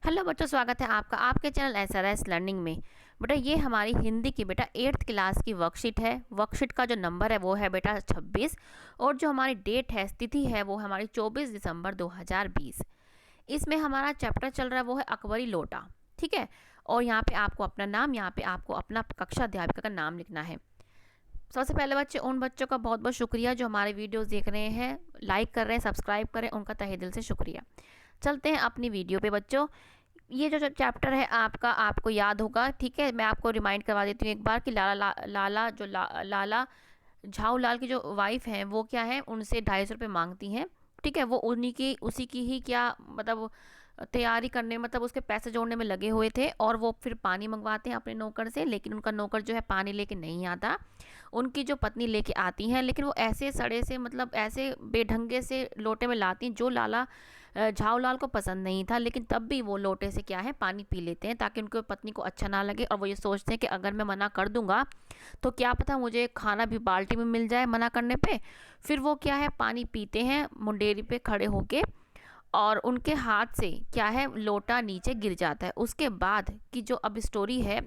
Hello बच्चों, स्वागत है आपका आपके चैनल एसआरएस लर्निंग में। बेटा ये हमारी हिंदी की बेटा 8th क्लास की वर्कशीट है। वर्कशीट का जो नंबर है वो है बेटा 26 और जो हमारी डेट है, तिथि है, वो हमारी 24 दिसंबर 2020। इसमें हमारा चैप्टर चल रहा है वो है अकबरी लोटा। ठीक है। और यहाँ पे आपको अपना नाम, यहाँ पे आपको अपना कक्षा अध्यापिका का नाम लिखना है। सबसे पहले बच्चे, उन बच्चों का बहुत बहुत शुक्रिया जो हमारे वीडियोस देख रहे हैं, लाइक कर रहे हैं, सब्सक्राइब करें, उनका तहे दिल से शुक्रिया। चलते हैं अपनी वीडियो पे बच्चों। ये जो चैप्टर है आपका, आपको याद होगा। ठीक है, मैं आपको रिमाइंड करवा देती हूँ एक बार कि लाला झाऊ लाल की जो वाइफ हैं वो क्या है, उनसे 250 रुपये मांगती हैं। ठीक है, वो उन्हीं की उसी की ही क्या मतलब तैयारी करने, मतलब उसके पैसे जोड़ने में लगे हुए थे। और वो फिर पानी मंगवाते हैं अपने नौकर से, लेकिन उनका नौकर जो है पानी लेके नहीं आता। उनकी जो पत्नी लेके आती हैं, लेकिन वो ऐसे सड़े से, मतलब ऐसे बेढंगे से लोटे में लाती हैं जो लाला झाऊलाल को पसंद नहीं था। लेकिन तब भी वो लोटे से क्या है पानी पी लेते हैं, ताकि उनकी पत्नी को अच्छा ना लगे। और वो ये सोचते हैं कि अगर मैं मना कर दूंगा तो क्या पता मुझे खाना भी बाल्टी में मिल जाए मना करने पे। फिर वो क्या है पानी पीते हैं मुंडेरी पे खड़े होके, और उनके हाथ से क्या है लोटा नीचे गिर जाता है। उसके बाद की जो अब स्टोरी है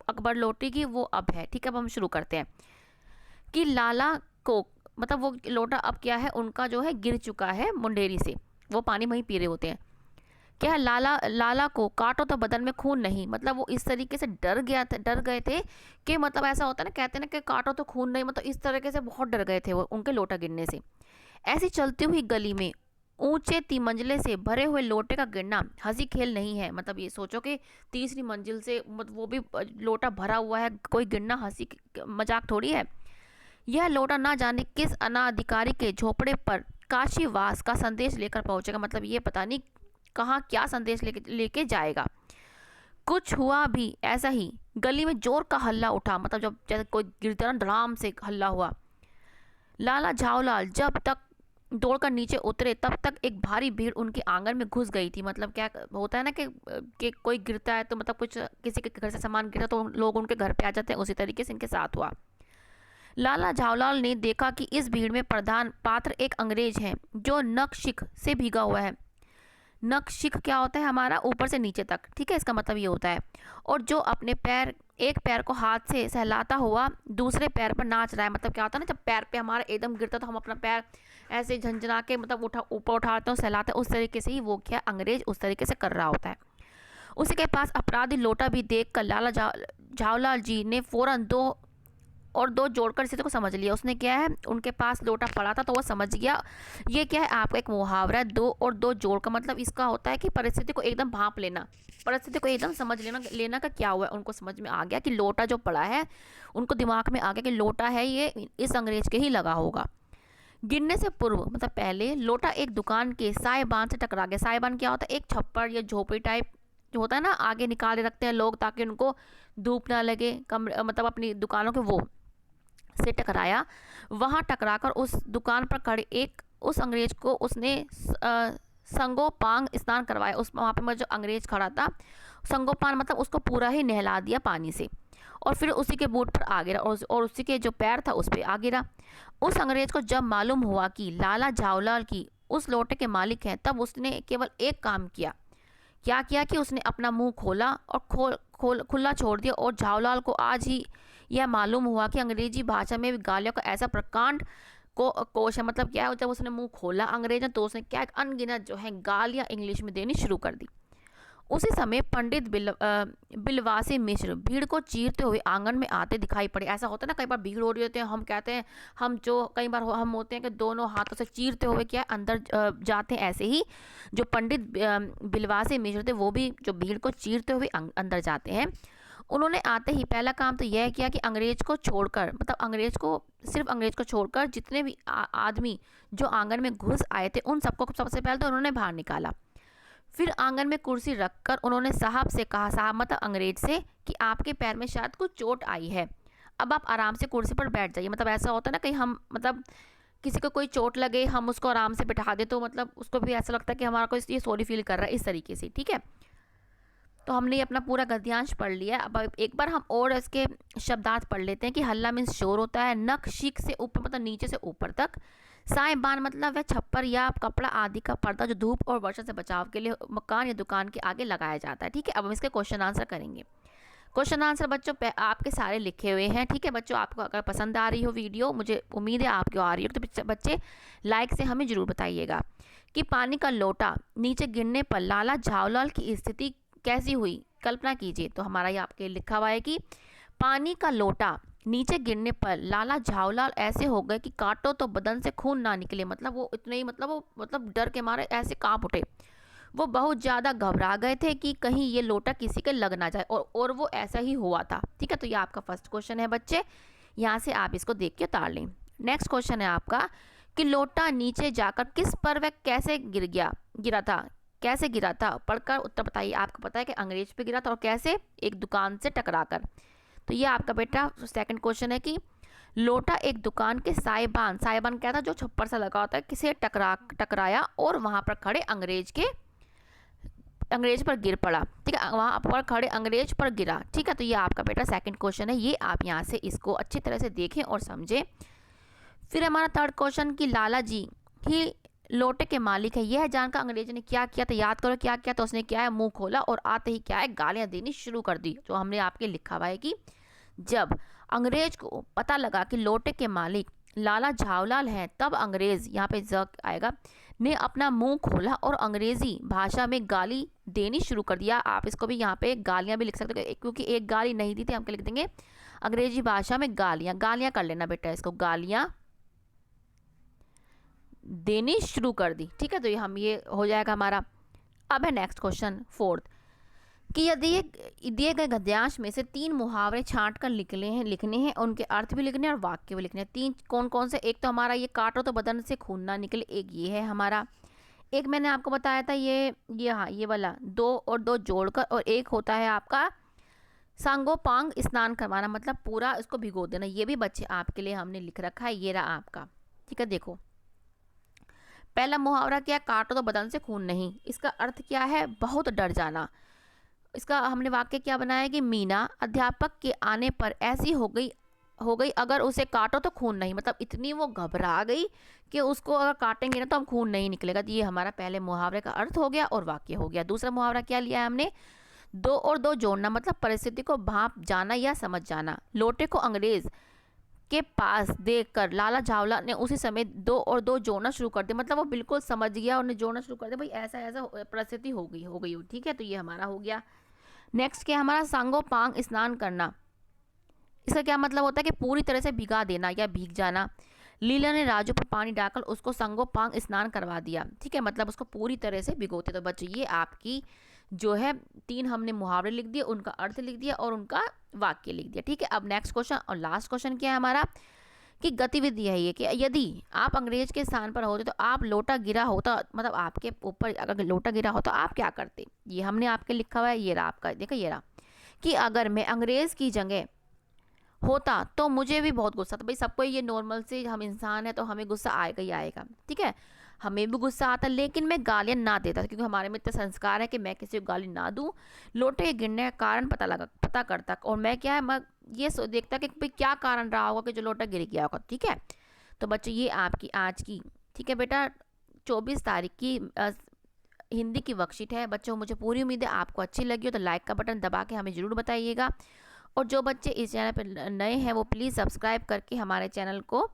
अकबर लोटे की, वो अब है। ठीक है, अब हम शुरू करते हैं कि लाला को, मतलब वो लोटा अब क्या है उनका जो है गिर चुका है मुंडेरी से, वो पानी वहीं पी रहे होते हैं। क्या लाला को काटो तो बदन में खून नहीं, मतलब वो इस तरीके से डर गए थे कि मतलब ऐसा होता है ना, कहते हैं ना कि काटो तो खून नहीं, मतलब इस तरीके से बहुत डर गए थे वो उनके लोटा गिरने से। ऐसी चलती हुई गली में ऊंचे 3 मंजिले से भरे हुए लोटे का गिरना हंसी खेल नहीं है। मतलब ये सोचो कि तीसरी मंजिल से वो भी लोटा भरा हुआ है, कोई गिरना हंसी मजाक थोड़ी है। यह लोटा ना जाने किस अनाधिकारी के झोपड़े पर काशीवास का संदेश लेकर पहुंचेगा, मतलब ये पता नहीं कहाँ क्या संदेश लेके जाएगा। कुछ हुआ भी ऐसा ही, गली में जोर का हल्ला उठा, मतलब जब जैसे कोई गिरता ना धड़ाम से हल्ला हुआ। लाला झाऊलाल जब तक दौड़कर नीचे उतरे तब तक एक भारी भीड़ उनके आंगन में घुस गई थी। मतलब क्या होता है ना कि कोई गिरता है तो मतलब कुछ किसी के घर से सामान गिरता तो लोग उनके घर पे आ जाते हैं, उसी तरीके से इनके साथ हुआ। लाला झाऊलाल ने देखा कि इस भीड़ में प्रधान पात्र एक अंग्रेज है जो नखशिख से भीगा हुआ है। नखशिख क्या होता है हमारा, ऊपर से नीचे तक। ठीक है, इसका मतलब ये होता है। और जो अपने एक पैर को हाथ से सहलाता हुआ दूसरे पैर पर नाच रहा है। मतलब क्या होता है ना, जब पैर पे हमारा एकदम गिरता तो हम अपना पैर ऐसे झंझना के मतलब ऊपर उठाते हैं, सहलाते हैं, उस तरीके से ही वो क्या अंग्रेज उस तरीके से कर रहा होता है। उसी के पास अपराधी लोटा भी देखकर लाला झाऊलाल जी ने फौरन दो जोड़कर स्थिति को समझ लिया। उसने क्या है, उनके पास लोटा पड़ा था तो वो समझ गया। ये क्या है आपका एक मुहावरा है, दो और दो जोड़ का मतलब इसका होता है कि परिस्थिति को एकदम भांप लेना, परिस्थिति को एकदम समझ लेना का क्या हुआ है। उनको समझ में आ गया कि लोटा जो पड़ा है, उनको दिमाग में आ गया कि लोटा है ये इस अंग्रेज के ही लगा होगा। गिरने से पूर्व मतलब पहले लोटा एक दुकान के सायबान से टकरा गया। सायबान क्या होता है, एक छप्पर या झोपड़ी टाइप जो होता है ना, आगे निकाले रखते हैं लोग ताकि उनको धूप ना लगे, कमरे मतलब अपनी दुकानों के, वो से टकराया। वहां टकराकर उस दुकान पर खड़े एक उस अंग्रेज को उसने संगोपांग स्नान करवाया। उस वहाँ पे जो अंग्रेज खड़ा था, संगोपान मतलब उसको पूरा ही नहला दिया पानी से, और फिर उसी के बूट पर आ गिरा और उसी के जो पैर था उस पर आ गिरा। उस अंग्रेज को जब मालूम हुआ कि लाला झाऊलाल की उस लोटे के मालिक हैं, तब उसने केवल एक काम किया। क्या किया कि उसने अपना मुंह खोला और खुला छोड़ दिया। और झाऊलाल को आज ही यह मालूम हुआ कि अंग्रेजी भाषा में भी गालियों का ऐसा प्रकांड कोश है। मतलब क्या है, जब उसने मुंह खोला अंग्रेज ने तो उसने क्या अनगिनत जो है गालियां इंग्लिश में देनी शुरू कर दी। उसी समय पंडित बिलवासी मिश्र भीड़ को चीरते हुए आंगन में आते दिखाई पड़े। ऐसा होता है ना, कई बार भीड़ हो रही होती है, हम कहते हैं हम जो कई बार हम होते हैं कि दोनों हाथों से चीरते हुए क्या अंदर जाते हैं। ऐसे ही जो पंडित बिलवासी मिश्र थे वो भी जो भीड़ को चीरते हुए अंदर जाते हैं। उन्होंने आते ही पहला काम तो यह किया कि अंग्रेज को छोड़कर, मतलब सिर्फ अंग्रेज को छोड़कर जितने भी आदमी जो आंगन में घुस आए थे उन सबको सबसे पहले तो उन्होंने बाहर निकाला। फिर आंगन में कुर्सी रखकर उन्होंने साहब से कहा, साहब मतलब अंग्रेज से, कि आपके पैर में शायद कुछ चोट आई है, अब आप आराम से कुर्सी पर बैठ जाइए। मतलब ऐसा होता है ना, कहीं हम मतलब किसी को कोई चोट लगे, हम उसको आराम से बैठा दे तो मतलब उसको भी ऐसा लगता है कि हमारा कोई ये सॉरी फील कर रहा है, इस तरीके से। ठीक है, तो हमने ये अपना पूरा गद्यांश पढ़ लिया। अब एक बार हम और इसके शब्दार्थ पढ़ लेते हैं कि हल्ला मीन्स शोर होता है, नख शिख से ऊपर मतलब नीचे से ऊपर तक, साइबान मतलब वह छप्पर या कपड़ा आदि का पर्दा जो धूप और वर्षा से बचाव के लिए मकान या दुकान के आगे लगाया जाता है। ठीक है, अब हम इसके क्वेश्चन आंसर करेंगे। क्वेश्चन आंसर बच्चों आपके सारे लिखे हुए हैं। ठीक है बच्चों, आपको अगर पसंद आ रही हो वीडियो, मुझे उम्मीद है आपको आ रही हो, तो बच्चे लाइक से हमें जरूर बताइएगा कि पानी का लोटा नीचे गिरने पर लाला झावलाल की स्थिति कैसी हुई, कल्पना कीजिए। तो हमारा ये आपके लिखा हुआ है कि पानी का लोटा नीचे गिरने पर लाला झावलाल ऐसे हो गए कि काटो तो बदन से खून ना निकले। मतलब वो इतने ही मतलब डर के मारे ऐसे कांप उठे। वो बहुत ज़्यादा घबरा गए थे कि कहीं ये लोटा किसी के लग ना जाए, और वो ऐसा ही हुआ था। ठीक है, तो ये आपका फर्स्ट क्वेश्चन है बच्चे, यहाँ से आप इसको देख के उतार लें। नेक्स्ट क्वेश्चन है आपका कि लोटा नीचे जाकर किस पर वह कैसे गिरा था, कैसे गिरा था, पढ़कर उत्तर बताइए। आपको पता है कि अंग्रेज पे गिरा था और कैसे, एक दुकान से टकराकर। तो ये आपका बेटा सेकंड क्वेश्चन है कि लोटा एक दुकान के साइबान क्या था, जो छप्पर सा लगा होता है, किसे टकराया और वहां पर खड़े अंग्रेज पर गिर पड़ा। ठीक है, वहां पर खड़े अंग्रेज पर गिरा। ठीक है, तो ये आपका बेटा सेकंड क्वेश्चन है, ये आप यहाँ से इसको अच्छी तरह से देखें और समझें। फिर हमारा थर्ड क्वेश्चन कि लाला जी ही लोटे के मालिक है, यह जानकर अंग्रेज ने क्या किया, तो याद करो क्या किया। तो उसने क्या है, मुंह खोला और आते ही क्या है, गालियां देनी शुरू कर दी। जो हमने आपके लिखा हुआ है कि जब अंग्रेज को पता लगा कि लोटे के मालिक लाला झावलाल हैं, तब अंग्रेज, यहाँ पे ज आएगा, ने अपना मुंह खोला और अंग्रेजी भाषा में गाली देनी शुरू कर दिया। आप इसको भी यहाँ पे गालियां भी लिख सकते हो, क्योंकि एक गाली नहीं दी थी, हम क्या लिख देंगे, अंग्रेजी भाषा में गालियां कर लेना बेटा, इसको गालियां देनी शुरू कर दी। ठीक है, तो ये हो जाएगा हमारा। अब है नेक्स्ट क्वेश्चन फोर्थ कि यदि दिए गए गद्यांश में से 3 मुहावरे छांट कर लिखने हैं, उनके अर्थ भी लिखने हैं और वाक्य भी लिखने हैं। 3 कौन कौन से, एक तो हमारा ये काटो तो बदन से खून ना निकले, एक ये है हमारा, एक मैंने आपको बताया था ये वाला 2 और 2 जोड़कर, और एक होता है आपका सांगोपांग स्नान करवाना, मतलब पूरा इसको भिगो देना। ये भी बच्चे आपके लिए हमने लिख रखा है, ये रहा आपका। ठीक है, देखो पहला मुहावरा क्या, काटो तो बदन से खून नहीं, इसका अर्थ क्या है, बहुत डर जाना। इसका हमने वाक्य क्या बनाया कि मीना अध्यापक के आने पर ऐसी हो गई अगर उसे काटो तो खून नहीं, मतलब इतनी वो घबरा गई कि उसको अगर काटेंगे ना तो हम खून नहीं निकलेगा। तो ये हमारा पहले मुहावरे का अर्थ हो गया और वाक्य हो गया। दूसरा मुहावरा क्या लिया है हमने, 2 और 2 जोड़ना, मतलब परिस्थिति को भांप जाना या समझ जाना। लोटे को अंग्रेज के पास देखकर लाला झावलाल ने उसी समय 2 और 2 जोड़ना शुरू कर दिया, मतलब वो बिल्कुल समझ गया और ने जोड़ना शुरू कर दिया, भाई ऐसा ऐसा परिस्थिति हो गई। ठीक है, तो ये हमारा हो गया। नेक्स्ट क्या हमारा, सांगोपांग स्नान करना, इसका क्या मतलब होता है कि पूरी तरह से भिगा देना या भीग जाना। लीला ने राजू पर पानी डालकर उसको सांगोपांग स्नान करवा दिया। ठीक है, मतलब उसको पूरी तरह से भिगोते। तो बच्चे ये आपकी जो है 3 हमने मुहावरे लिख दिए, उनका अर्थ लिख दिया और उनका वाक्य लिख दिया। ठीक है, अब नेक्स्ट क्वेश्चन और लास्ट क्वेश्चन क्या है हमारा कि गतिविधि है ये कि यदि आप अंग्रेज के स्थान पर होते तो आप लोटा गिरा होता, मतलब आपके ऊपर अगर लोटा गिरा होता आप क्या करते। ये हमने आपके लिखा हुआ है, ये रहा आपका, देखो ये रहा कि अगर मैं अंग्रेज की जगह होता तो मुझे भी बहुत गुस्सा था। भाई सबको ये नॉर्मल से, हम इंसान है तो हमें गुस्सा आएगा ही आएगा। ठीक है, हमें भी गुस्सा आता, लेकिन मैं गालियाँ ना देता, क्योंकि हमारे में इतना संस्कार है कि मैं किसी को गाली ना दूं। लोटे गिरने का कारण पता करता, और मैं क्या है, मैं ये देखता कि भाई क्या कारण रहा होगा कि जो लोटा गिर गया होगा। ठीक है, तो बच्चों ये आपकी आज की, ठीक है बेटा, 24 तारीख की हिंदी की वर्कशीट है। बच्चों मुझे पूरी उम्मीद है आपको अच्छी लगी हो, तो लाइक का बटन दबा के हमें ज़रूर बताइएगा। और जो बच्चे इस चैनल पर नए हैं वो प्लीज़ सब्सक्राइब करके हमारे चैनल को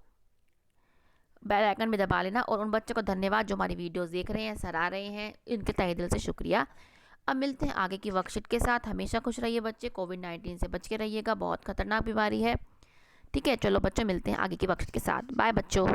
बेल आइकन में दबा लेना। और उन बच्चों को धन्यवाद जो हमारी वीडियोस देख रहे हैं, सराह रहे हैं, इनके तहे दिल से शुक्रिया। अब मिलते हैं आगे की वर्कशीट के साथ। हमेशा खुश रहिए बच्चे, कोविड-19 से बच के रहिएगा, बहुत खतरनाक बीमारी है। ठीक है, चलो बच्चों मिलते हैं आगे की वर्कशीट के साथ। बाय बच्चों।